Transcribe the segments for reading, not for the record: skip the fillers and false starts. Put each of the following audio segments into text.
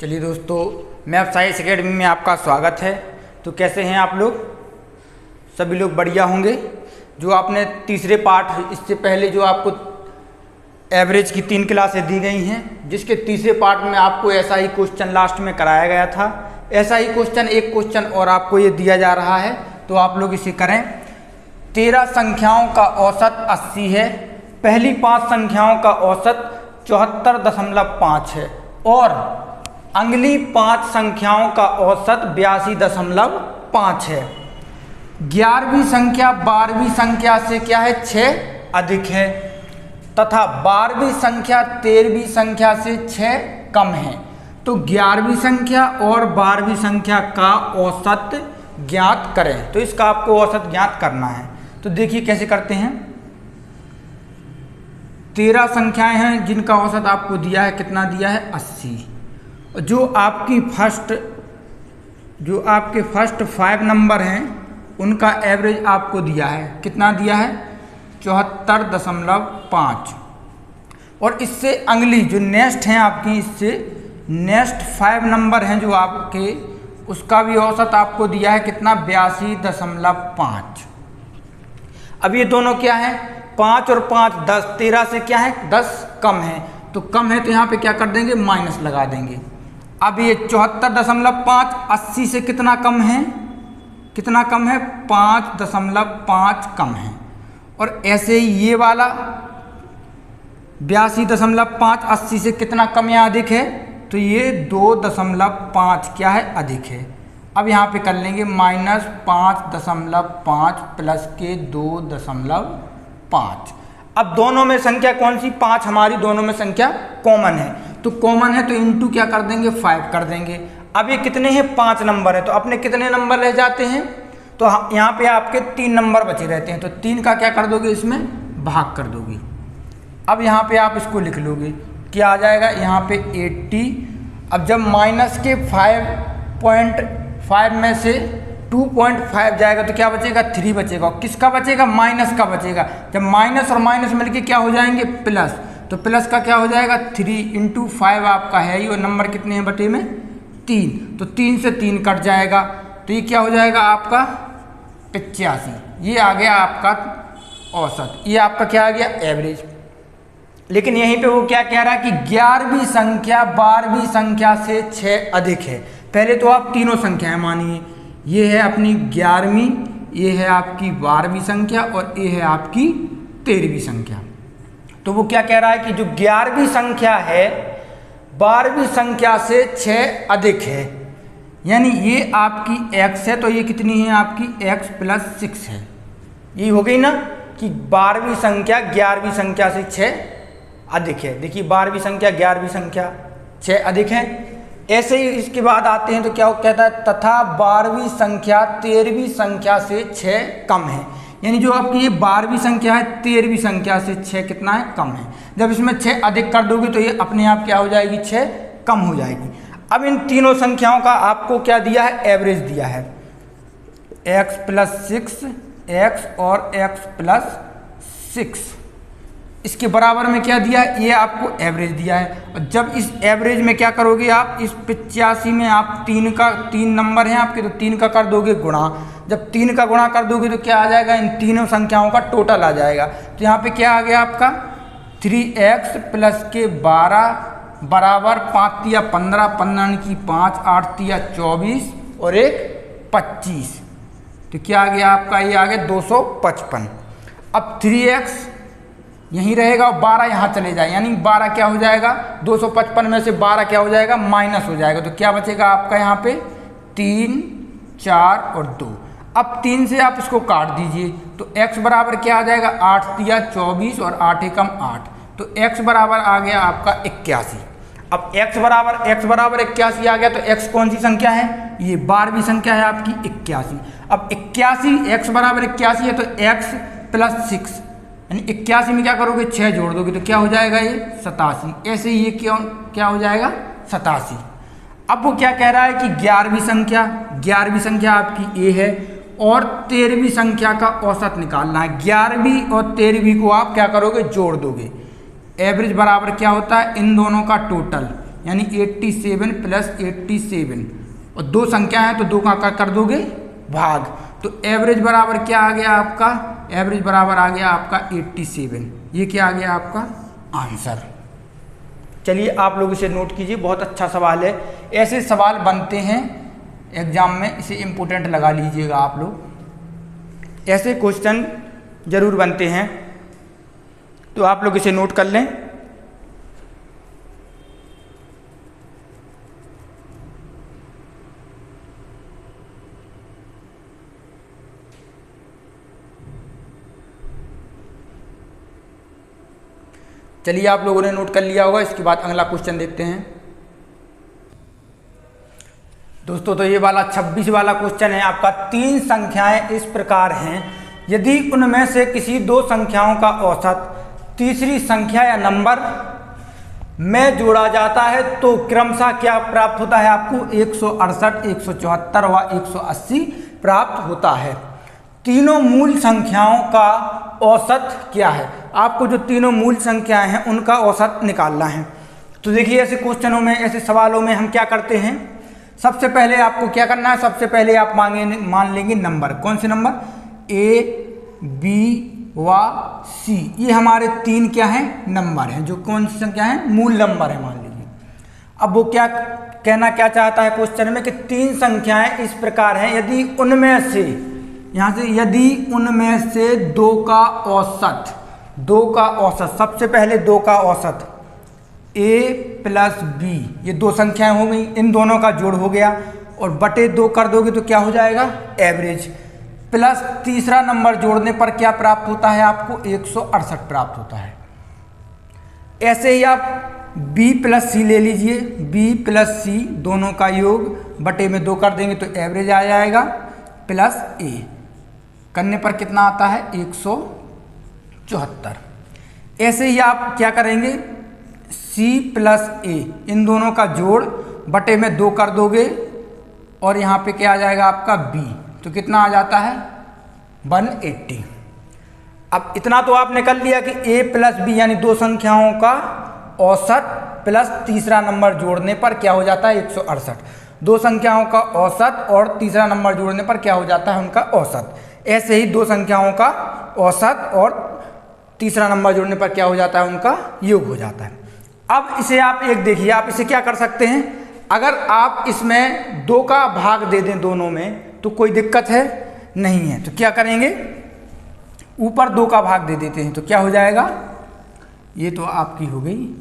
चलिए दोस्तों, मैं अब साइंस एकेडमी में आपका स्वागत है। तो कैसे हैं आप लोग? सभी लोग बढ़िया होंगे। जो आपने तीसरे पार्ट, इससे पहले जो आपको एवरेज की 3 क्लासें दी गई हैं, जिसके तीसरे पार्ट में आपको ऐसा ही क्वेश्चन लास्ट में कराया गया था। ऐसा ही क्वेश्चन, एक क्वेश्चन और आपको ये दिया जा रहा है, तो आप लोग इसे करें। 13 संख्याओं का औसत 80 है। पहली 5 संख्याओं का औसत 74.5 है और अगली 5 संख्याओं का औसत 82.5 है। 11वीं संख्या 12वीं संख्या से क्या है? 6 अधिक है तथा 12वीं संख्या 13वीं संख्या से 6 कम है। तो 11वीं संख्या और 12वीं संख्या का औसत ज्ञात करें। तो इसका आपको औसत ज्ञात करना है। तो देखिए कैसे करते हैं। 13 संख्याएं हैं जिनका औसत आपको दिया है, कितना दिया है? 80। जो आपके फर्स्ट 5 नंबर हैं उनका एवरेज आपको दिया है, कितना दिया है? 74.5। और इससे अगली जो नेक्स्ट हैं आपकी, इससे नेक्स्ट 5 नंबर हैं जो आपके, उसका भी औसत आपको दिया है, कितना? 82.5। अब ये दोनों क्या है? 5 और 5 10, 13 से क्या है? 10 कम है। तो कम है तो यहाँ पे क्या कर देंगे? माइनस लगा देंगे। अब ये 74.5 80 से कितना कम है? कितना कम है? 5.5 कम है। और ऐसे ही ये वाला 82.5 80 से कितना कम या अधिक है? तो ये 2.5 क्या है? अधिक है। अब यहाँ पे कर लेंगे -5.5 प्लस के 2.5। अब दोनों में संख्या कौन सी? 5 हमारी दोनों में संख्या कॉमन है। तो कॉमन है तो इंटू क्या कर देंगे? 5 कर देंगे। अब ये कितने हैं? 5 नंबर है। तो अपने कितने नंबर रह जाते हैं? तो यहाँ पे आपके 3 नंबर बचे रहते हैं। तो 3 का क्या कर दोगे? इसमें भाग कर दोगे। अब यहाँ पे आप इसको लिख लोगे, क्या आ जाएगा? यहाँ पे 80। अब जब माइनस के 5.5 में से 2.5 जाएगा तो क्या बचेगा? 3 बचेगा। किसका बचेगा? माइनस का बचेगा। जब माइनस और माइनस मिलके क्या हो जाएंगे? प्लस। तो प्लस का क्या हो जाएगा? 3 × 5 आपका है ही। और नंबर कितने हैं बटे में? 3। तो 3 से 3 कट जाएगा। तो ये क्या हो जाएगा आपका? 85। ये आ गया आपका औसत। ये आपका क्या आ गया? एवरेज। लेकिन यहीं पे वो क्या कह रहा है कि 11वीं संख्या 12वीं संख्या से 6 अधिक है। पहले तो आप तीनों संख्याएं मानिए। ये है अपनी 11वीं, ये है आपकी 12वीं संख्या और ये है आपकी 13वीं संख्या। तो वो क्या कह रहा है कि जो 11वीं संख्या है 12वीं संख्या से 6 अधिक है। यानी ये आपकी x है, तो ये कितनी है आपकी? x + 6 है। ये हो गई ना कि 12वीं संख्या 11वीं संख्या से 6 अधिक है। देखिए 12वीं संख्या 11वीं संख्या 6 अधिक है। ऐसे ही इसके बाद आते हैं तो क्या कहता है? तथा 12वीं संख्या 13वीं संख्या से 6 कम है। यानी जो आपकी ये 12वीं संख्या है 13वीं संख्या से 6 कितना है? कम है। जब इसमें 6 अधिक कर दोगे तो ये अपने आप क्या हो जाएगी? 6 कम हो जाएगी। अब इन तीनों संख्याओं का आपको क्या दिया है? एवरेज दिया है। x + 6 x और x + 6 इसके बराबर में क्या दिया है? ये आपको एवरेज दिया है। और जब इस एवरेज में क्या करोगे आप? इस 85 में आप 3 नंबर हैं आपके, तो 3 का कर दोगे गुणा। जब 3 का गुणा कर दोगे तो क्या आ जाएगा? इन तीनों संख्याओं का टोटल आ जाएगा। तो यहाँ पे क्या आ गया आपका? 3x + के 12 बराबर 5 × 15, 15 की 5, 8 × 24 और 1 25। तो क्या आ गया आपका? ये आ गया 255। अब 3x यहीं रहेगा और 12 यहाँ चले जाए, यानी 12 क्या हो जाएगा? 255 में से 12 क्या हो जाएगा? माइनस हो जाएगा। तो क्या बचेगा आपका यहाँ पे? 3, 4 और 2। अब 3 से आप इसको काट दीजिए तो x बराबर क्या आ जाएगा? 8 × 24 और 8 × 8। तो x बराबर आ गया आपका 81। अब x बराबर 81 आ गया। तो x कौन सी संख्या है? ये 12वीं संख्या है आपकी 81। अब 81 x बराबर 81 है तो x + 6 यानी 81 में क्या करोगे? 6 जोड़ दोगे तो क्या हो जाएगा? ये 87। ऐसे ही ये क्या हो जाएगा? 87। अब वो क्या कह रहा है कि 11वीं संख्या आपकी a है और 13वीं संख्या का औसत निकालना है। 11वीं और 13वीं को आप क्या करोगे? जोड़ दोगे। एवरेज बराबर क्या होता है? इन दोनों का टोटल। यानी 87 प्लस 87, और दो संख्या है तो दो का कर दोगे भाग, तो एवरेज बराबर क्या आ गया आपका, एवरेज बराबर आ गया आपका 87। ये क्या आ गया आपका आंसर। चलिए आप लोग इसे नोट कीजिए, बहुत अच्छा सवाल है। ऐसे सवाल बनते हैं एग्जाम में, इसे इम्पोर्टेंट लगा लीजिएगा आप लोग। ऐसे क्वेश्चन जरूर बनते हैं, तो आप लोग इसे नोट कर लें। चलिए आप लोगों ने नोट कर लिया होगा। इसके बाद अगला क्वेश्चन देखते हैं दोस्तों। तो ये वाला 26 वाला क्वेश्चन है आपका। 3 संख्याएं इस प्रकार हैं, यदि उनमें से किसी 2 संख्याओं का औसत तीसरी संख्या या नंबर में जोड़ा जाता है तो क्रमशः क्या प्राप्त होता है आपको, 168, 174 व 180 प्राप्त होता है। तीनों मूल संख्याओं का औसत क्या है, आपको जो तीनों मूल संख्याएं हैं उनका औसत निकालना है। तो देखिए ऐसे क्वेश्चनों में, ऐसे सवालों में हम क्या करते हैं, सबसे पहले आपको क्या करना है, सबसे पहले आप मान लेंगे नंबर। कौन से नंबर, A, B व C, ये हमारे 3 क्या हैं नंबर हैं, जो कौन सी संख्या है, मूल नंबर है मान लीजिए। अब वो क्या कहना क्या चाहता है क्वेश्चन में कि 3 संख्याएं इस प्रकार हैं, यदि उनमें से, यहाँ से यदि उनमें से 2 का औसत, 2 का औसत, सबसे पहले 2 का औसत A प्लस B, ये 2 संख्याएं हो गई, इन दोनों का जोड़ हो गया और बटे 2 कर दोगे तो क्या हो जाएगा एवरेज, प्लस तीसरा नंबर जोड़ने पर क्या प्राप्त होता है आपको, 168 प्राप्त होता है। ऐसे ही आप B प्लस C ले लीजिए, B प्लस C दोनों का योग बटे में 2 कर देंगे तो एवरेज आ जाएगा, प्लस A करने पर कितना आता है 174। ऐसे ही आप क्या करेंगे, C प्लस A, इन दोनों का जोड़ बटे में 2 कर दोगे और यहाँ पे क्या आ जाएगा आपका B, तो कितना आ जाता है 180। अब इतना तो आपने कर लिया कि A प्लस B यानी 2 संख्याओं का औसत प्लस तीसरा नंबर जोड़ने पर क्या हो जाता है 168। 2 संख्याओं का औसत और तीसरा नंबर जोड़ने पर क्या हो जाता है उनका औसत। ऐसे ही 2 संख्याओं का औसत और तीसरा नंबर जोड़ने पर क्या हो जाता है उनका योग हो जाता है। अब इसे आप एक देखिए, आप इसे क्या कर सकते हैं, अगर आप इसमें 2 का भाग दे दें दोनों में तो कोई दिक्कत है नहीं है, तो क्या करेंगे ऊपर 2 का भाग दे देते हैं तो क्या हो जाएगा, ये तो आपकी हो गई।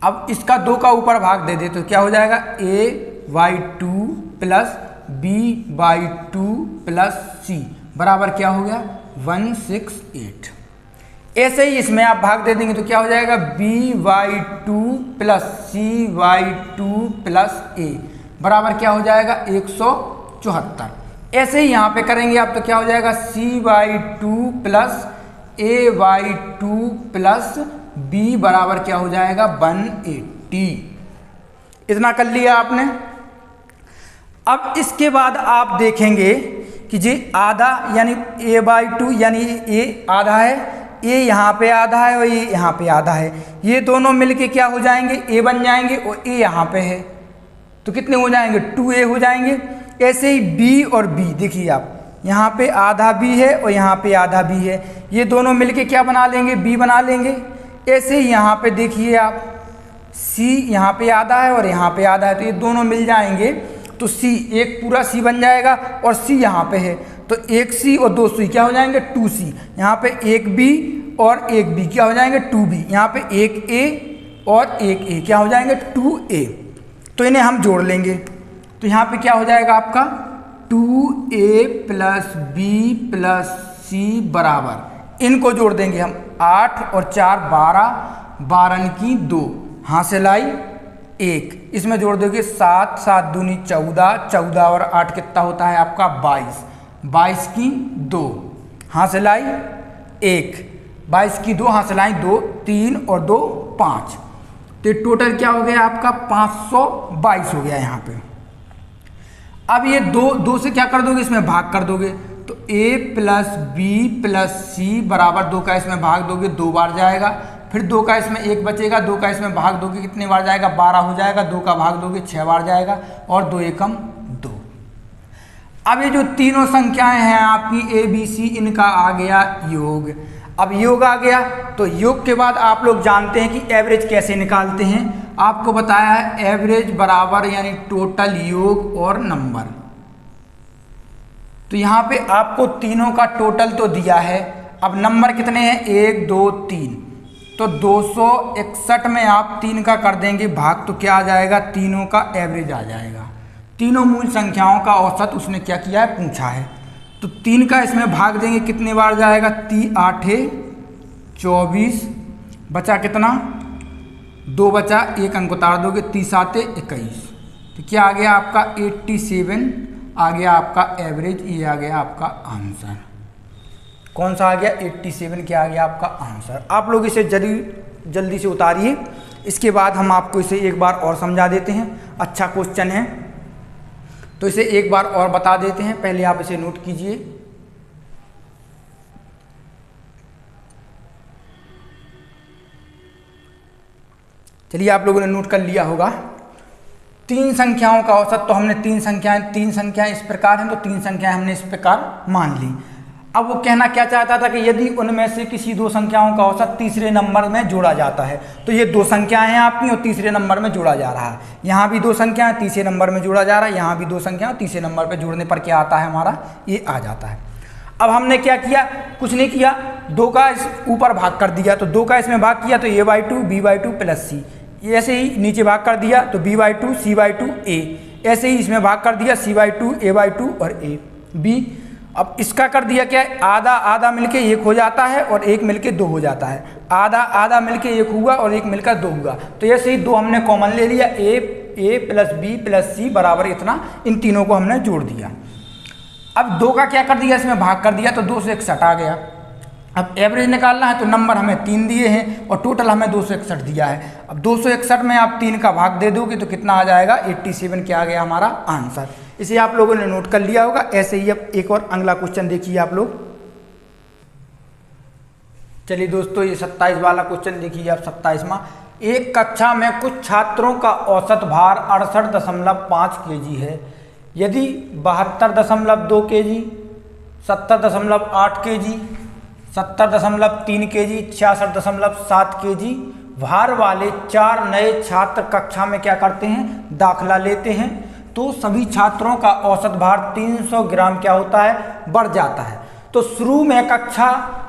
अब इसका 2 का ऊपर भाग दे दे तो क्या हो जाएगा, A/2 plus B/2 plus C बराबर क्या हो गया 168। ऐसे ही इसमें आप भाग दे देंगे तो क्या हो जाएगा, B/2 plus C/2 plus A बराबर क्या हो जाएगा 174। ऐसे ही यहाँ पे करेंगे आप तो क्या हो जाएगा, C/2 plus A/2 plus B बराबर क्या हो जाएगा 180। इतना कर लिया आपने। अब इसके बाद आप देखेंगे कि जी आधा यानी A/2 यानी A आधा है, A यहाँ पे आधा है और ये यहाँ पे आधा है, ये दोनों मिलके क्या हो जाएंगे A बन जाएंगे और A यहाँ पे है तो कितने हो जाएंगे 2A हो जाएंगे। ऐसे ही B और B देखिए आप, यहाँ पे आधा B है और यहाँ पे आधा B है, ये दोनों मिलके क्या बना लेंगे B बना लेंगे। ऐसे ही यहाँ पे देखिए आप C यहाँ पे आधा है और यहाँ पे आधा है तो ये दोनों मिल जाएंगे तो C एक पूरा C बन जाएगा और C यहाँ पे है तो 1C और 2C क्या हो जाएंगे 2C। यहाँ पे 1B और 1B क्या हो जाएंगे 2B। यहाँ पे 1A और 1A क्या हो जाएंगे 2A। तो इन्हें हम जोड़ लेंगे तो यहाँ पे क्या हो जाएगा आपका 2A plus B plus C बराबर, इनको जोड़ देंगे हम 8 और 4 12, 12 की 2 हाथ से लाई 1, इसमें जोड़ दोगे 7, 7 दूनी 14, 14 और 8 कितना होता है आपका 22, 22 की 2 हाथ से लाई 1, 22 की 2 हाथ से लाई 2, 3 और 2 5, तो टोटल क्या हो गया आपका 522 हो गया यहाँ पे। अब ये 2 से क्या कर दोगे, इसमें भाग कर दोगे तो A plus B plus C बराबर 2 का इसमें भाग दोगे 2 बार जाएगा, फिर 2 का इसमें 1 बचेगा, 2 का इसमें भाग दोगे कितने बार जाएगा, 12 हो जाएगा, 2 का भाग दोगे 6 बार जाएगा, और 2 एकम 2। अब ये जो तीनों संख्याएं हैं आपकी ए बी सी, इनका आ गया योग। अब योग आ गया तो योग के बाद आप लोग जानते हैं कि एवरेज कैसे निकालते हैं। आपको बताया है एवरेज बराबर यानी टोटल योग और नंबर। तो यहाँ पे आपको तीनों का टोटल तो दिया है, अब नंबर कितने हैं, 1 2 3, तो 261 में आप 3 का कर देंगे भाग, तो क्या आ जाएगा, तीनों का एवरेज आ जाएगा। तीनों मूल संख्याओं का औसत उसने क्या किया है, पूछा है। तो 3 का इसमें भाग देंगे कितने बार जाएगा, 3 8 24, बचा कितना, 2 बचा, 1 अंक उतार दोगे, 30 7 21, तो क्या आ गया आपका 87 आ गया आपका एवरेज। ये आ गया आपका आंसर। कौन सा आ गया, 87 क्या आ गया आपका आंसर। आप लोग इसे जल्दी से उतारिए, इसके बाद हम आपको इसे एक बार और समझा देते हैं। अच्छा क्वेश्चन है तो इसे एक बार और बता देते हैं, पहले आप इसे नोट कीजिए। चलिए आप लोगों ने नोट कर लिया होगा। 3 संख्याओं का औसत, तो हमने 3 संख्याएं इस प्रकार हैं, तो 3 संख्याएं हमने इस प्रकार मान ली। अब वो कहना क्या चाहता था कि यदि उनमें से किसी 2 संख्याओं का औसत तीसरे नंबर में जोड़ा जाता है, तो ये 2 संख्याएं हैं आपकी और तीसरे नंबर में जोड़ा जा रहा है। यहाँ भी 2 संख्याएं तीसरे नंबर में जोड़ा जा रहा है, यहाँ भी 2 संख्याएं तीसरे नंबर पर जोड़ने पर क्या आता है, हमारा ये आ जाता है। अब हमने क्या किया, कुछ नहीं किया, 2 का इस ऊपर भाग कर दिया, तो 2 का इसमें भाग किया तो a/2 b/2 प्लस c, ऐसे ही नीचे भाग कर दिया तो b/2 c/2 a, ऐसे ही इसमें भाग कर दिया c/2 a/2 और a b। अब इसका कर दिया क्या है, आधा आधा मिलके 1 हो जाता है और 1 मिलके 2 हो जाता है, आधा आधा मिलके 1 हुआ और 1 मिलकर 2 हुआ, तो ऐसे ही 2 हमने कॉमन ले लिया, a plus b plus c बराबर इतना, इन तीनों को हमने जोड़ दिया। अब 2 का क्या कर दिया, इसमें भाग कर दिया तो 261 आ गया। अब एवरेज निकालना है तो नंबर हमें 3 दिए हैं और टोटल हमें 261 दिया है। अब 261 में आप 3 का भाग दे दोगे तो कितना आ जाएगा, 87 क्या आ गया हमारा आंसर। इसे आप लोगों ने नोट कर लिया होगा। ऐसे ही अब एक और अगला क्वेश्चन देखिए आप लोग। चलिए दोस्तों ये 27 वाला क्वेश्चन देखिए आप। 27वां, एक कक्षा में कुछ छात्रों का औसत भार 68.5 kg है। यदि 72.2 kg, 70.8 kg, 70.3 kg, 66.7 kg भार वाले 4 नए छात्र कक्षा में क्या करते हैं, दाखिला लेते हैं, तो सभी छात्रों का औसत भार 300 ग्राम क्या होता है, बढ़ जाता है। तो शुरू में कक्षा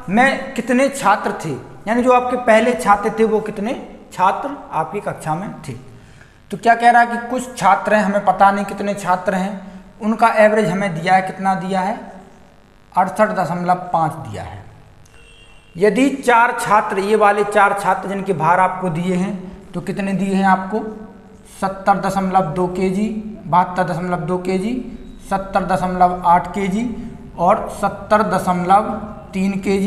में कितने छात्र थे, यानी जो आपके पहले छात्र थे वो कितने छात्र आपकी कक्षा में थे। तो क्या कह रहा है कि कुछ छात्र हैं, हमें पता नहीं कितने छात्र हैं, उनका एवरेज हमें दिया है, कितना दिया है, 68.5 दिया है। यदि 4 छात्र, ये वाले 4 छात्र जिनके भार आपको दिए हैं, तो कितने दिए हैं आपको, 70.2 kg, 72.2 kg, 70.8 kg और 70.3 kg,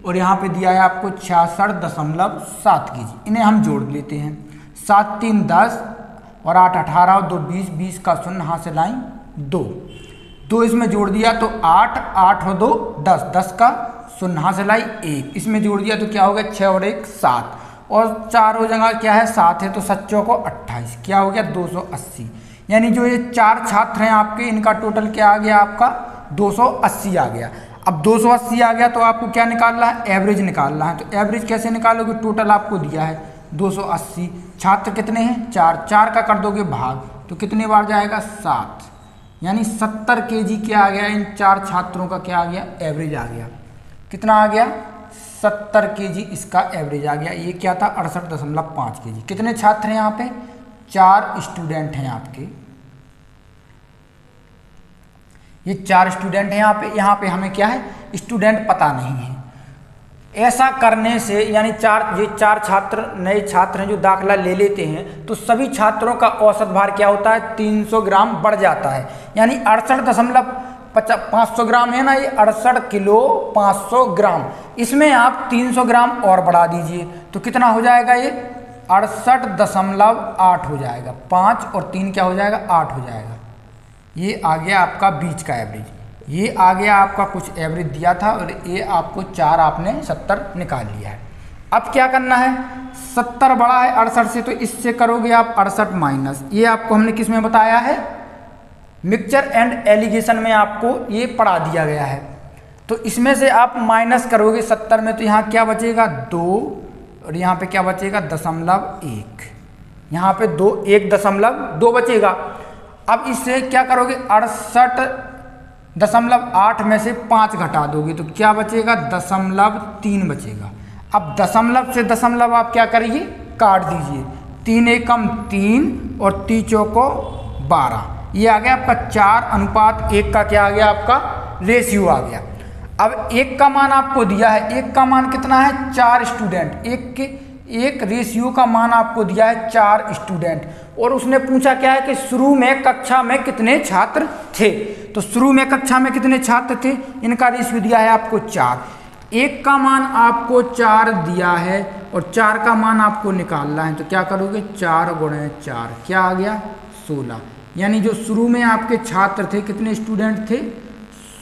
और यहाँ पे दिया है आपको 66.7 kg। इन्हें हम जोड़ लेते हैं, 7 3 10 और 8 18 और 2 20, 20 का शून्य यहाँ से लाइन 2 इसमें जोड़ दिया तो 8 8 और 2 10, 10 का शून्य यहाँ से लाई 1, इसमें जोड़ दिया तो क्या हो गया, 6 और 1 7, और 4 हो जगह क्या है 7 है, तो 7 को 28, क्या हो गया 280। यानी जो ये 4 छात्र हैं आपके, इनका टोटल क्या आ गया आपका 280 आ गया। अब 280 आ गया तो आपको क्या निकालना है, एवरेज निकालना है। तो एवरेज कैसे निकालोगे, टोटल आपको दिया है 280, छात्र कितने हैं 4, 4 का कर दोगे भाग तो कितने बार जाएगा 7, यानी 70 kg क्या आ गया, इन 4 छात्रों का क्या आ गया, एवरेज आ गया। कितना आ गया 70 kg इसका एवरेज आ गया। ये क्या था 68.5 kg। कितने छात्र हैं यहाँ पे, 4 स्टूडेंट हैं आपके, ये 4 स्टूडेंट हैं यहाँ पे हमें क्या है, स्टूडेंट पता नहीं है। ऐसा करने से यानी ये 4 छात्र नए छात्र हैं जो दाखिला ले लेते हैं, तो सभी छात्रों का औसत भार क्या होता है 300 ग्राम बढ़ जाता है। यानी 68.500 ग्राम है ना, ये 68 किलो 500 ग्राम, इसमें आप 300 ग्राम और बढ़ा दीजिए तो कितना हो जाएगा, ये 68.8 हो जाएगा। 5 और 3 क्या हो जाएगा 8 हो जाएगा। ये आ गया आपका बीच का एवरेज, ये आ गया आपका कुछ एवरेज दिया था, और ये आपको 4 आपने 70 निकाल लिया है। अब क्या करना है, 70 बड़ा है 68 से, तो इससे करोगे आप 68 माइनस, ये आपको हमने किस में बताया है, मिक्सचर एंड एलिगेशन में आपको ये पढ़ा दिया गया है। तो इसमें से आप माइनस करोगे 70 में, तो यहाँ क्या बचेगा 2 और यहाँ पे क्या बचेगा 0.1, यहाँ पे 1.2 बचेगा। अब इससे क्या करोगे 68.8 में से 5 घटा दोगे तो क्या बचेगा 0.3 बचेगा। अब दशमलव से दशमलव आप क्या करिए, काट दीजिए, 3 एकम 3 और 3 चौको 12, ये आ गया आपका 4:1 का क्या आ गया आपका रेशियो आ गया। अब 1 का मान आपको दिया है, 1 का मान कितना है 4 स्टूडेंट, एक रेशियो का मान आपको दिया है 4 स्टूडेंट, और उसने पूछा क्या है कि शुरू में कक्षा में कितने छात्र थे। तो शुरू में कक्षा में कितने छात्र थे, इनका रेशियो दिया है आपको 4, 1 का मान आपको 4 दिया है और 4 का मान आपको निकालना है, तो क्या करोगे 4 × 4 क्या आ गया 16, यानी जो शुरू में आपके छात्र थे कितने स्टूडेंट थे,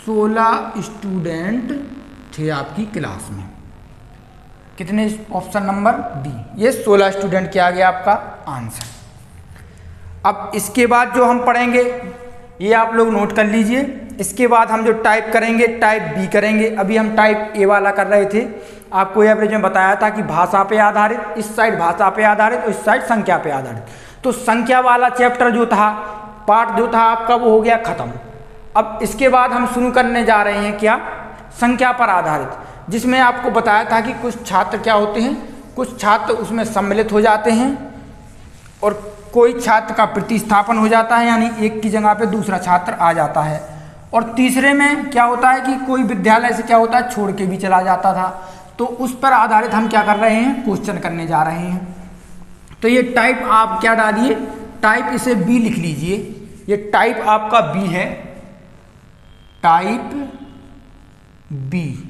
16 स्टूडेंट थे आपकी क्लास में। कितने, ऑप्शन नंबर बी, ये 16 स्टूडेंट क्या आ गया आपका आंसर। अब इसके बाद जो हम पढ़ेंगे ये आप लोग नोट कर लीजिए, इसके बाद हम जो टाइप करेंगे टाइप बी करेंगे। अभी हम टाइप ए वाला कर रहे थे, आपको एवरेज में बताया था कि भाषा पे आधारित, इस साइड भाषा पे आधारित और इस साइड संख्या पे आधारित। तो संख्या वाला चैप्टर जो था, पार्ट जो था आपका, वो हो गया खत्म। अब इसके बाद हम शुरू करने जा रहे हैं क्या, संख्या पर आधारित, जिसमें आपको बताया था कि कुछ छात्र क्या होते हैं, कुछ छात्र उसमें सम्मिलित हो जाते हैं और कोई छात्र का प्रतिस्थापन हो जाता है, यानी एक की जगह पे दूसरा छात्र आ जाता है। और तीसरे में क्या होता है कि कोई विद्यालय से क्या होता है छोड़ के भी चला जाता था। तो उस पर आधारित हम क्या कर रहे हैं, क्वेश्चन करने जा रहे हैं। तो ये टाइप आप क्या डालिए, टाइप इसे बी लिख लीजिए, ये टाइप आपका बी है, टाइप बी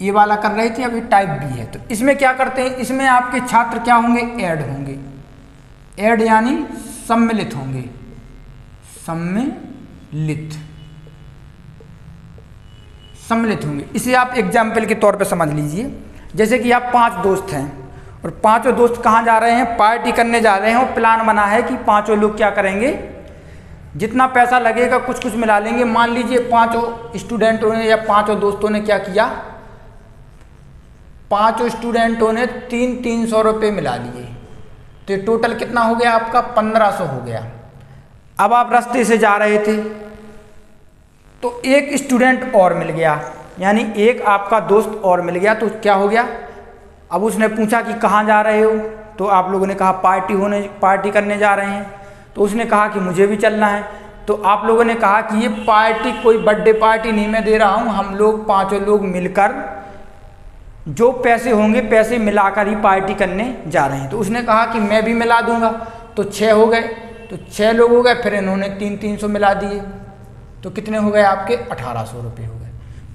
ये वाला कर रहे थे, अभी टाइप बी है। तो इसमें क्या करते हैं, इसमें आपके छात्र क्या होंगे, ऐड होंगे, ऐड यानी सम्मिलित होंगे, सम्मिलित होंगे। इसे आप एग्जाम्पल के तौर पे समझ लीजिए, जैसे कि आप 5 दोस्त हैं और पांचों दोस्त कहाँ जा रहे हैं, पार्टी करने जा रहे हैं, और प्लान बना है कि पांचों लोग क्या करेंगे, जितना पैसा लगेगा कुछ कुछ मिला लेंगे। मान लीजिए 5 स्टूडेंटों ने या 5 दोस्तों ने क्या किया, 5 स्टूडेंटों ने 300 रुपये मिला लिए, तो ये टोटल कितना हो गया आपका 1500 हो गया। अब आप रास्ते से जा रहे थे तो एक स्टूडेंट और मिल गया, यानी एक आपका दोस्त और मिल गया, तो क्या हो गया, अब उसने पूछा कि कहाँ जा रहे हो, तो आप लोगों ने कहा पार्टी करने जा रहे हैं। तो उसने कहा कि मुझे भी चलना है। तो आप लोगों ने कहा कि ये पार्टी कोई बर्थडे पार्टी नहीं मैं दे रहा हूँ, हम लोग 5 लोग मिलकर जो पैसे होंगे पैसे मिलाकर ही पार्टी करने जा रहे हैं। तो उसने कहा कि मैं भी मिला दूंगा, तो 6 हो गए, तो 6 लोग हो गए, फिर इन्होंने 300 मिला दिए, तो कितने हो गए आपके 1800 रुपये हो गए।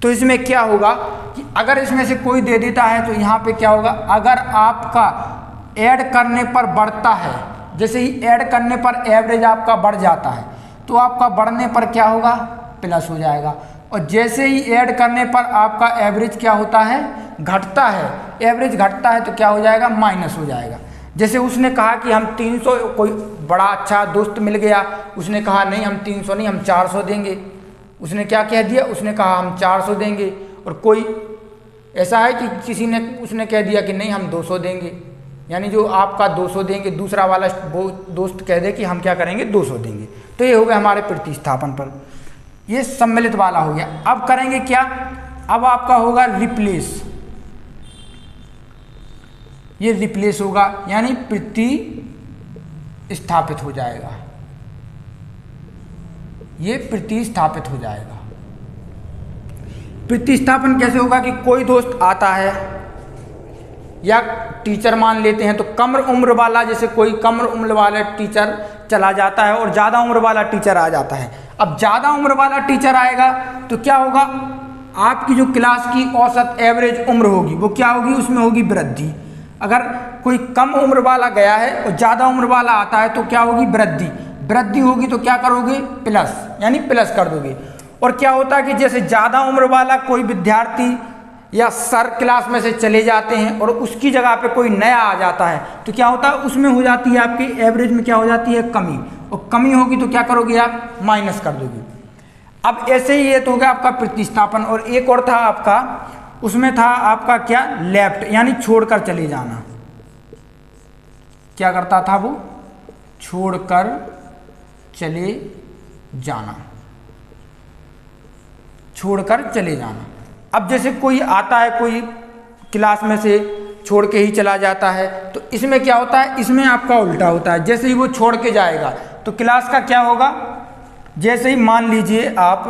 तो इसमें क्या होगा कि अगर इसमें से कोई दे देता है तो यहाँ पे क्या होगा, अगर आपका ऐड करने पर बढ़ता है, जैसे ही ऐड करने पर एवरेज आपका बढ़ जाता है तो आपका बढ़ने पर क्या होगा, प्लस हो जाएगा, और जैसे ही ऐड करने पर आपका एवरेज क्या होता है, घटता है, एवरेज घटता है तो क्या हो जाएगा, माइनस हो जाएगा। जैसे उसने कहा कि हम 300, कोई बड़ा अच्छा दोस्त मिल गया, उसने कहा नहीं हम 300 नहीं हम 400 देंगे, उसने क्या कह दिया, उसने कहा हम 400 देंगे। और कोई ऐसा है कि किसी ने उसने कह दिया कि नहीं हम 200 देंगे, यानी जो आपका 200 देंगे दूसरा वाला वो दोस्त कह दे कि हम क्या करेंगे 200 देंगे। तो ये हो गया हमारे प्रतिस्थापन पर, ये सम्मिलित वाला हो गया। अब करेंगे क्या, अब आपका होगा रिप्लेस, ये रिप्लेस होगा यानी प्रतिस्थापित हो जाएगा, ये प्रतिस्थापित हो जाएगा। प्रतिस्थापन कैसे होगा कि कोई दोस्त आता है या टीचर मान लेते हैं तो कम उम्र वाला, जैसे कोई कम उम्र वाला टीचर चला जाता है और ज़्यादा उम्र वाला टीचर आ जाता है। अब ज़्यादा उम्र वाला टीचर आएगा तो क्या होगा, आपकी जो क्लास की औसत एवरेज उम्र होगी वो क्या होगी, उसमें होगी वृद्धि। अगर कोई कम उम्र वाला गया है और ज़्यादा उम्र वाला आता है तो क्या होगी, वृद्धि। वृद्धि होगी तो क्या करोगे, प्लस, यानी प्लस कर दोगे। और क्या होता है कि जैसे ज़्यादा उम्र वाला कोई विद्यार्थी या सर क्लास में से चले जाते हैं और उसकी जगह पे कोई नया आ जाता है, तो क्या होता है उसमें हो जाती है आपकी एवरेज में क्या हो जाती है कमी, और कमी होगी तो क्या करोगे आप माइनस कर दोगे। अब ऐसे ही ये तो हो गया आपका प्रतिस्थापन, और एक और था आपका, उसमें था आपका क्या लेफ्ट, यानी छोड़कर चले जाना। क्या करता था वो, छोड़कर चले जाना, छोड़कर चले जाना। अब जैसे कोई आता है, कोई क्लास में से छोड़ के ही चला जाता है, तो इसमें क्या होता है, इसमें आपका उल्टा होता है। जैसे ही वो छोड़ के जाएगा तो क्लास का क्या होगा, जैसे ही मान लीजिए आप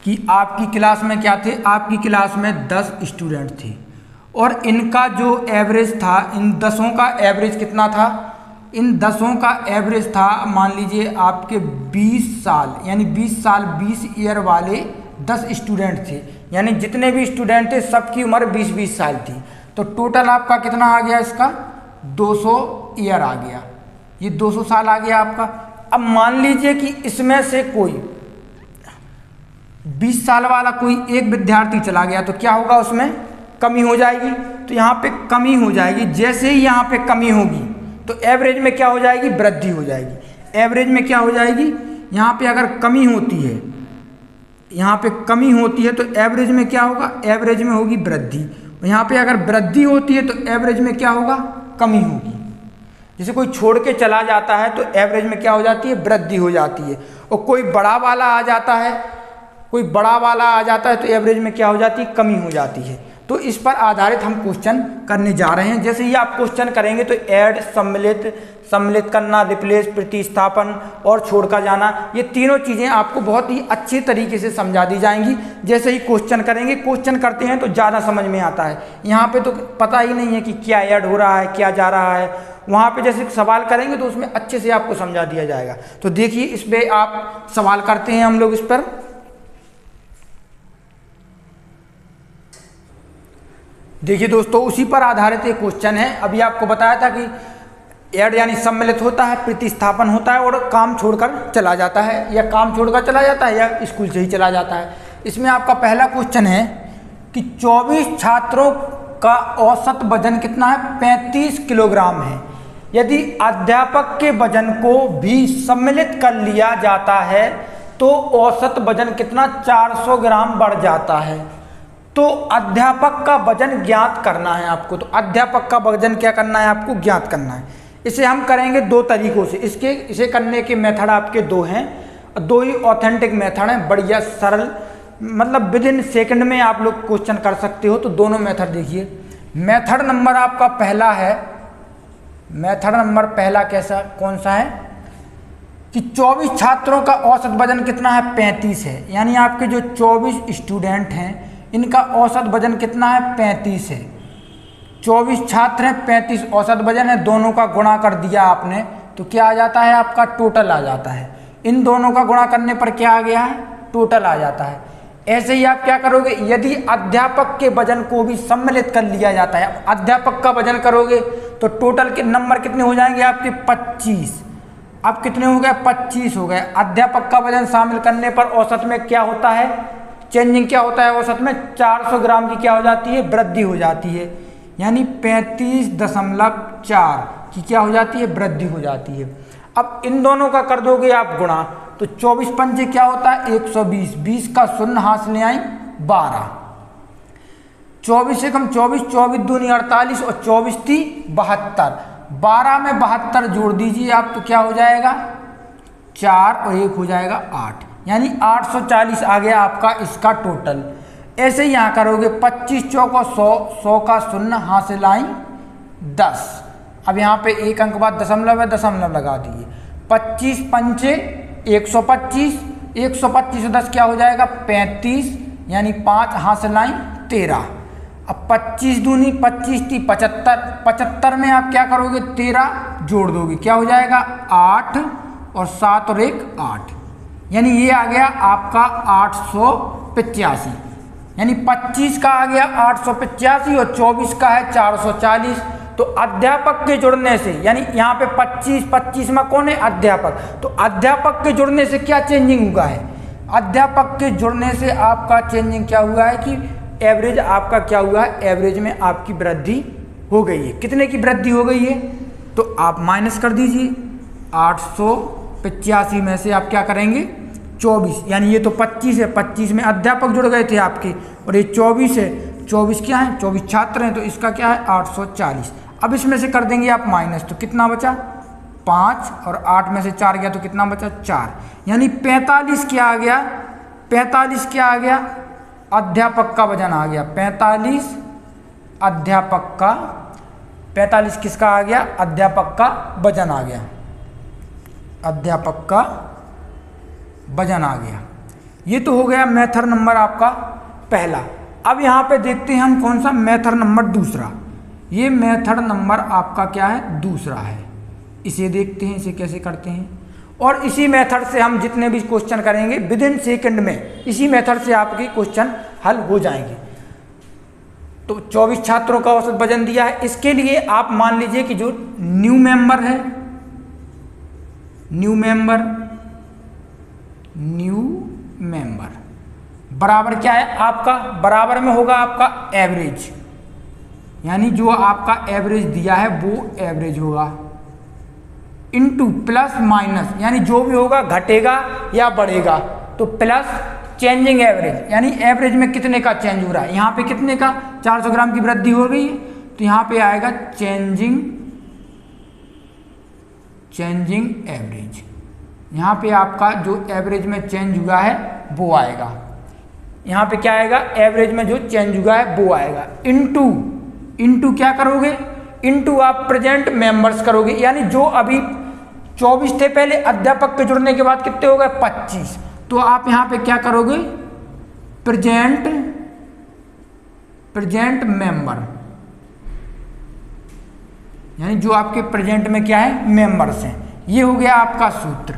कि आपकी क्लास में क्या थे, आपकी क्लास में 10 स्टूडेंट थे और इनका जो एवरेज था, इन 10 का एवरेज कितना था, इन 10 का एवरेज था मान लीजिए आपके 20 साल, यानी 20 साल 20 ईयर वाले 10 स्टूडेंट थे, यानी जितने भी स्टूडेंट थे सबकी उम्र 20-20 साल थी। तो टोटल आपका कितना आ गया, इसका 200 ईयर आ गया, ये 200 साल आ गया आपका। अब मान लीजिए कि इसमें से कोई 20 साल वाला कोई एक विद्यार्थी चला गया, तो क्या होगा, उसमें कमी हो जाएगी। तो यहाँ पे कमी हो जाएगी, जैसे ही यहाँ पे कमी होगी तो एवरेज में क्या हो जाएगी, वृद्धि हो जाएगी। एवरेज में क्या हो जाएगी, यहाँ पे अगर कमी होती है, यहाँ पे कमी होती है तो एवरेज में क्या होगा, एवरेज में होगी वृद्धि। यहाँ पे अगर वृद्धि होती है तो एवरेज में क्या होगा, कमी होगी। जैसे कोई छोड़ के चला जाता है तो एवरेज में क्या हो जाती है, वृद्धि हो जाती है। और कोई बड़ा वाला आ जाता है, कोई बड़ा वाला आ जाता है तो एवरेज में क्या हो जाती है, कमी हो जाती है। तो इस पर आधारित हम क्वेश्चन करने जा रहे हैं। जैसे ही आप क्वेश्चन करेंगे तो ऐड, सम्मिलित, सम्मिलित करना, रिप्लेस, प्रतिस्थापन और छोड़कर जाना, ये तीनों चीज़ें आपको बहुत ही अच्छे तरीके से समझा दी जाएंगी। जैसे ही क्वेश्चन करेंगे, क्वेश्चन करते हैं तो ज़्यादा समझ में आता है। यहाँ पे तो पता ही नहीं है कि क्या ऐड हो रहा है, क्या जा रहा है। वहाँ पे जैसे सवाल करेंगे तो उसमें अच्छे से आपको समझा दिया जाएगा। तो देखिए इस पर आप सवाल करते हैं हम लोग इस पर। देखिए दोस्तों, उसी पर आधारित एक क्वेश्चन है। अभी आपको बताया था कि ऐड यानी सम्मिलित होता है, प्रतिस्थापन होता है और काम छोड़कर चला जाता है, या काम छोड़कर चला जाता है या स्कूल से ही चला जाता है। इसमें आपका पहला क्वेश्चन है कि 24 छात्रों का औसत वजन कितना है, 35 किलोग्राम है। यदि अध्यापक के वजन को भी सम्मिलित कर लिया जाता है तो औसत वजन कितना, 400 ग्राम बढ़ जाता है। तो अध्यापक का वजन ज्ञात करना है आपको। तो अध्यापक का वजन क्या करना है, आपको ज्ञात करना है। इसे हम करेंगे दो तरीकों से। इसे करने के मेथड आपके दो हैं, दो ही ऑथेंटिक मेथड हैं, बढ़िया सरल, मतलब विद इन सेकेंड में आप लोग क्वेश्चन कर सकते हो। तो दोनों मेथड देखिए। मेथड नंबर आपका पहला है, मेथड नंबर पहला कैसा, कौन सा है कि 24 छात्रों का औसत वजन कितना है, 35 है। यानी आपके जो 24 स्टूडेंट हैं इनका औसत वजन कितना है, 35 है। 24 छात्र हैं, 35 औसत वजन है, दोनों का गुणा कर दिया आपने तो क्या आ जाता है, आपका टोटल आ जाता है। इन दोनों का गुणा करने पर क्या आ गया है, टोटल आ जाता है। ऐसे ही आप क्या करोगे, यदि अध्यापक के वजन को भी सम्मिलित कर लिया जाता है, अध्यापक का वजन करोगे तो टोटल के नंबर कितने हो जाएंगे आपके, 25। अब कितने हो गए, 25 हो गए। अध्यापक का वजन शामिल करने पर औसत में क्या होता है, चेंजिंग क्या होता है, औसत में 400 ग्राम की क्या हो जाती है, वृद्धि हो जाती है। यानी 35.4 की क्या हो जाती है, वृद्धि हो जाती है। अब इन दोनों का कर दोगे आप गुणा तो 24 पंजे क्या होता है, 120। 20 का शून्य हाथ से ले आई 12। 24 से कम 24, 24 दूनी 48 और 24 थी 72। 12 में 72 जोड़ दीजिए आप तो क्या हो जाएगा, 4 और 1 हो जाएगा 8, यानी 840 आ गया आपका इसका टोटल। ऐसे ही यहाँ करोगे 25 चौका 100, 100 का शून्य हाथ से लाई 10। अब यहाँ पे एक अंक बाद दशमलव है, दशमलव लगा दिए। 25 पंचे 125, 125 से 10 क्या हो जाएगा, 35, यानी 5 हाथ से लाई 13। अब 25 दूनी 25 थी 75, 75 में आप क्या करोगे, 13 जोड़ दोगे क्या हो जाएगा, 8 और 7 और 1 8, यानी ये आ गया आपका 885। यानी 25 का आ गया 885 और 24 का है 440। तो अध्यापक के जुड़ने से, यानी यहाँ पे 25 में कौन है, अध्यापक। तो अध्यापक के जुड़ने से क्या चेंजिंग हुआ है, अध्यापक के जुड़ने से आपका चेंजिंग क्या हुआ है कि एवरेज आपका क्या हुआ है, एवरेज में आपकी वृद्धि हो गई है। कितने की वृद्धि हो गई है, तो आप माइनस कर दीजिए। 885 में से आप क्या करेंगे 24, यानी ये तो 25 है, 25 में अध्यापक जुड़ गए थे आपके, और ये 24 है, 24 क्या है, 24 छात्र हैं, तो इसका क्या है 840। अब इसमें से कर देंगे आप माइनस, तो कितना बचा 5, और 8 में से 4 गया तो कितना बचा 4, यानी 45 क्या आ गया, 45 क्या आ गया, अध्यापक का वजन आ गया। 45 अध्यापक का, 45 किसका आ गया, अध्यापक का वजन आ गया, अध्यापक का वजन आ गया। ये तो हो गया मेथड नंबर आपका पहला। अब यहाँ पे देखते हैं हम कौन सा मेथड नंबर दूसरा। ये मेथड नंबर आपका क्या है, दूसरा है। इसे देखते हैं, इसे कैसे करते हैं, और इसी मेथड से हम जितने भी क्वेश्चन करेंगे विद इन सेकेंड में इसी मेथड से आपके क्वेश्चन हल हो जाएंगे। तो 24 छात्रों का औसत वजन दिया है। इसके लिए आप मान लीजिए कि जो न्यू मेंबर है, न्यू मेंबर बराबर क्या है आपका, बराबर में होगा आपका एवरेज, यानी जो आपका एवरेज दिया है वो एवरेज होगा, इनटू प्लस माइनस, यानी जो भी होगा घटेगा या बढ़ेगा, तो प्लस चेंजिंग एवरेज, यानी एवरेज में कितने का चेंज हो रहा है। यहाँ पे कितने का 400 ग्राम की वृद्धि हो गई है, तो यहाँ पे आएगा चेंजिंग एवरेज। यहाँ पे आपका जो एवरेज में चेंज हुआ है वो आएगा। यहाँ पे क्या आएगा, एवरेज में जो चेंज हुआ है वो आएगा, इनटू क्या करोगे, इनटू आप प्रेजेंट मेंबर्स करोगे, यानी जो अभी 24 थे पहले, अध्यापक के जुड़ने के बाद कितने हो गए 25, तो आप यहाँ पे क्या करोगे प्रेजेंट मेंबर, यानी जो आपके प्रेजेंट में क्या है मेंबर्स हैं। ये हो गया आपका सूत्र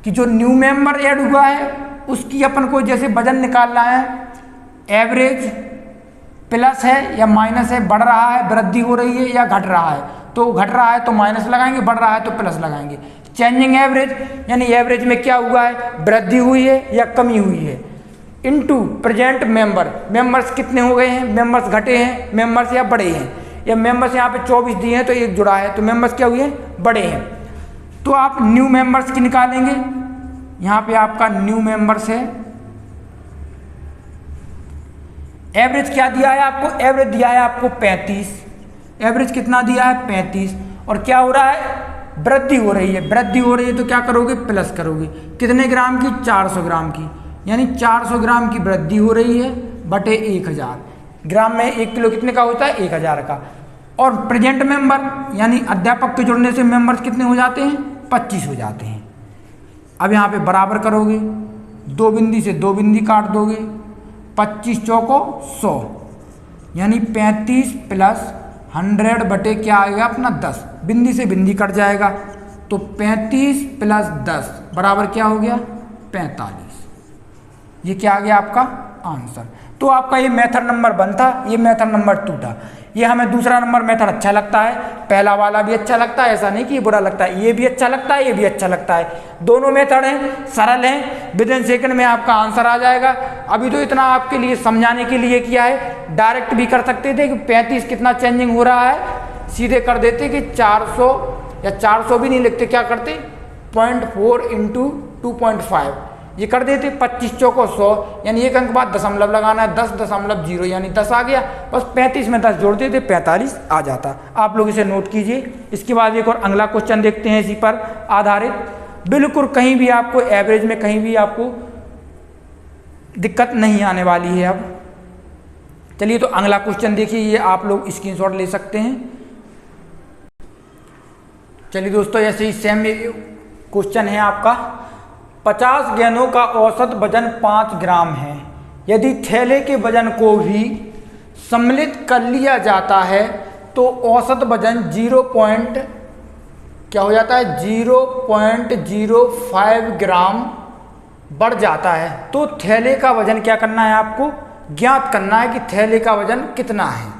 कि जो न्यू मेंबर ऐड हुआ है उसकी अपन को जैसे वजन निकालना है, एवरेज प्लस है या माइनस है, बढ़ रहा है, वृद्धि हो रही है या घट रहा है, तो घट रहा है तो माइनस लगाएंगे, बढ़ रहा है तो प्लस लगाएंगे। चेंजिंग एवरेज, यानी एवरेज में क्या हुआ है, वृद्धि हुई है या कमी हुई है, इनटू प्रेजेंट मेंबर, मेंबर्स कितने हो गए हैं, मेंबर्स घटे हैं, मेंबर्स या बढ़े हैं, या मेंबर्स यहाँ पे 24 दिए हैं तो एक जुड़ा है, तो मेंबर्स क्या हुए हैं, बढ़े हैं। तो आप न्यू मेंबर्स की निकालेंगे, यहाँ पे आपका न्यू मेंबर्स है। एवरेज क्या दिया है आपको, एवरेज दिया है आपको 35, एवरेज कितना दिया है 35, और क्या हो रहा है, वृद्धि हो रही है, वृद्धि हो रही है तो क्या करोगे प्लस करोगे, कितने ग्राम की 400 ग्राम की, यानी 400 ग्राम की वृद्धि हो रही है बटे 1000 ग्राम में 1 किलो कितने का होता है 1000 का। और प्रेजेंट मेंबर यानी अध्यापक के जुड़ने से मेंबर्स कितने हो जाते हैं 25 हो जाते हैं। अब यहाँ पे बराबर करोगे, 2 बिंदी से 2 बिंदी काट दोगे, 25 चौको 100, यानी 35 प्लस 100 बटे क्या आएगा अपना 10, बिंदी से बिंदी कट जाएगा, तो 35 प्लस 10 बराबर क्या हो गया 45। ये क्या आ गया आपका आंसर। तो आपका ये मेथड नंबर 1 था, ये मेथड नंबर 2 था। ये हमें दूसरा नंबर मेथड अच्छा लगता है, पहला वाला भी अच्छा लगता है, ऐसा नहीं कि ये बुरा लगता है, ये भी अच्छा लगता है, ये भी अच्छा लगता है। दोनों मेथड हैं, सरल हैं, विद इन सेकंड में आपका आंसर आ जाएगा। अभी तो इतना आपके लिए समझाने के लिए किया है, डायरेक्ट भी कर सकते थे कि 35 कितना चेंजिंग हो रहा है, सीधे कर देते कि 400 या 400 भी नहीं लिखते, क्या करते 0.4 इंटू 2.5 ये कर देते, 25 चौको 100, यानी एक अंक बाद दशमलव लगाना है, 10.0 यानी 10 आ गया, बस 35 में 10 जोड़ देते 45 आ जाता। आप लोग इसे नोट कीजिए। इसके बाद एक और अगला क्वेश्चन देखते हैं इसी पर आधारित, बिल्कुल कहीं भी आपको एवरेज में कहीं भी आपको दिक्कत नहीं आने वाली है। अब चलिए तो अगला क्वेश्चन देखिए, ये आप लोग स्क्रीनशॉट ले सकते हैं। चलिए दोस्तों, ऐसे ही सेम क्वेश्चन है आपका, 50 गेंदों का औसत वजन 5 ग्राम है। यदि थैले के वजन को भी सम्मिलित कर लिया जाता है तो औसत वजन 0.05 ग्राम बढ़ जाता है। तो थैले का वजन क्या करना है, आपको ज्ञात करना है कि थैले का वजन कितना है।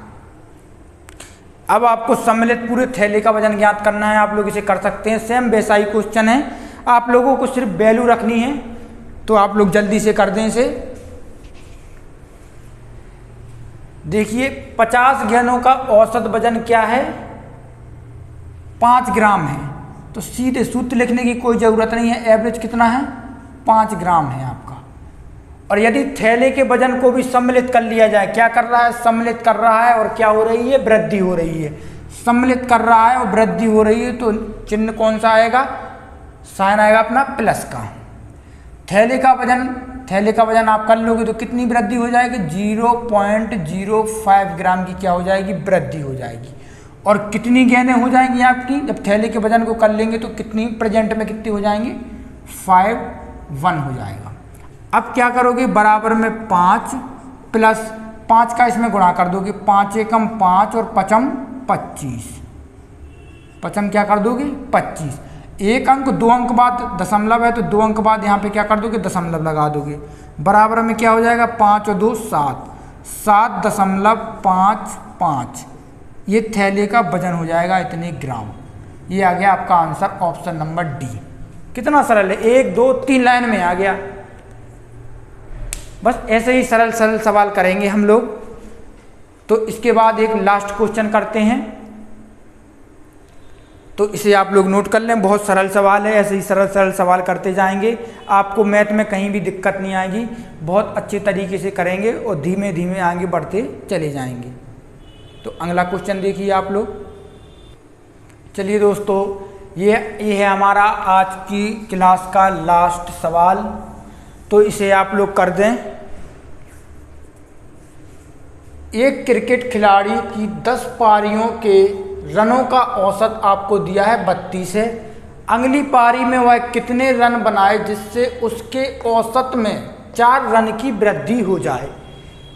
अब आपको सम्मिलित पूरे थैले का वजन ज्ञात करना है, आप लोग इसे कर सकते हैं। सेम वैसा ही क्वेश्चन है, आप लोगों को सिर्फ वैल्यू रखनी है, तो आप लोग जल्दी से कर दें इसे। देखिए 50 गेंदों का औसत वजन क्या है, 5 ग्राम है। तो सीधे सूत्र लिखने की कोई ज़रूरत नहीं है, एवरेज कितना है 5 ग्राम है आपका। और यदि थैले के वजन को भी सम्मिलित कर लिया जाए, क्या कर रहा है, सम्मिलित कर रहा है, और क्या हो रही है, वृद्धि हो रही है। सम्मिलित कर रहा है और वृद्धि हो रही है, तो चिन्ह कौन सा आएगा, साइन आएगा अपना प्लस का। थैले का वजन आप कर लोगे तो कितनी वृद्धि हो जाएगी, 0.05 ग्राम की क्या हो जाएगी, वृद्धि हो जाएगी। और कितनी गेंदें हो जाएंगी आपकी, जब थैले के वजन को कर लेंगे तो कितनी, प्रेजेंट में कितनी हो जाएंगी, 5 हो जाएगा। अब क्या करोगे, बराबर में 5 प्लस 5 का इसमें गुणा कर दोगे, 5 एकम 5 और 5 25, 5 क्या कर दोगे 25। एक अंक 2 अंक बाद दशमलव है, तो 2 अंक बाद यहाँ पे क्या कर दोगे, दशमलव लगा दोगे। बराबर में क्या हो जाएगा, 5 और 2 7, 7.55 ये थैले का वजन हो जाएगा, इतने ग्राम। ये आ गया आपका आंसर, ऑप्शन नंबर डी। कितना सरल है, 1 2 3 लाइन में आ गया। बस ऐसे ही सरल सवाल करेंगे हम लोग। तो इसके बाद एक लास्ट क्वेश्चन करते हैं, तो इसे आप लोग नोट कर लें, बहुत सरल सवाल है। ऐसे ही सरल सवाल करते जाएंगे, आपको मैथ में कहीं भी दिक्कत नहीं आएगी, बहुत अच्छे तरीके से करेंगे और धीमे धीमे आगे बढ़ते चले जाएंगे। तो अगला क्वेश्चन देखिए आप लोग। चलिए दोस्तों, ये है हमारा आज की क्लास का लास्ट सवाल, तो इसे आप लोग कर दें। एक क्रिकेट खिलाड़ी की 10 पारियों के रनों का औसत आपको दिया है 32 है। अगली पारी में वह कितने रन बनाए जिससे उसके औसत में 4 रन की वृद्धि हो जाए।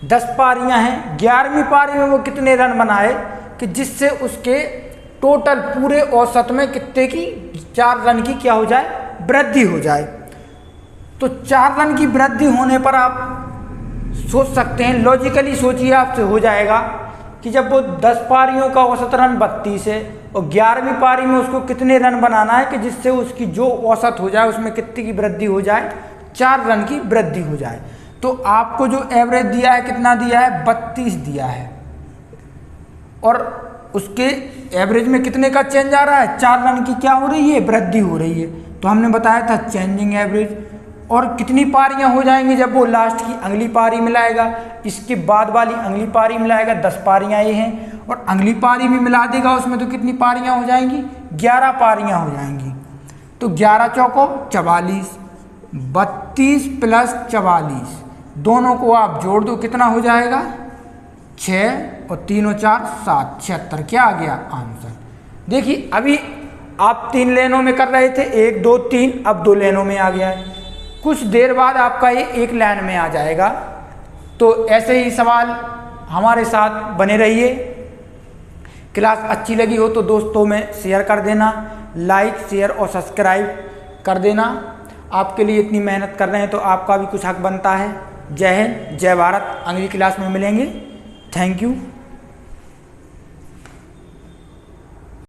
10 पारियां हैं, 11वीं पारी में वो कितने रन बनाए कि जिससे उसके टोटल पूरे औसत में कितने की 4 रन की क्या हो जाए, वृद्धि हो जाए। तो 4 रन की वृद्धि होने पर आप सोच सकते हैं, लॉजिकली सोचिए, आपसे हो जाएगा कि जब वो 10 पारियों का औसत रन 32 है और 11वीं पारी में उसको कितने रन बनाना है कि जिससे उसकी जो औसत हो जाए उसमें कितनी की वृद्धि हो जाए, 4 रन की वृद्धि हो जाए। तो आपको जो एवरेज दिया है कितना दिया है, 32 दिया है, और उसके एवरेज में कितने का चेंज आ रहा है, 4 रन की क्या हो रही है, वृद्धि हो रही है। तो हमने बताया था चेंजिंग एवरेज। और कितनी पारियां हो जाएंगी जब वो लास्ट की अगली पारी मिलाएगा, इसके बाद वाली अगली पारी मिलाएगा, 10 पारियां ये हैं, और अगली पारी भी मिला देगा उसमें, तो कितनी पारियां हो जाएंगी, 11 पारियां हो जाएंगी। तो 11 चौको 44, 32 प्लस 44 दोनों को आप जोड़ दो, कितना हो जाएगा 6 और 3 और 4 7, 76। क्या आ गया आंसर। देखिए अभी आप 3 लेनों में कर रहे थे, 1 2 3, अब 2 लेनों में आ गया है। कुछ देर बाद आपका ये 1 लाइन में आ जाएगा। तो ऐसे ही सवाल हमारे साथ बने रहिए। क्लास अच्छी लगी हो तो दोस्तों में शेयर कर देना, लाइक शेयर और सब्सक्राइब कर देना। आपके लिए इतनी मेहनत कर रहे हैं तो आपका भी कुछ हक बनता है। जय हिंद, जय भारत। अगली क्लास में मिलेंगे। Thank you.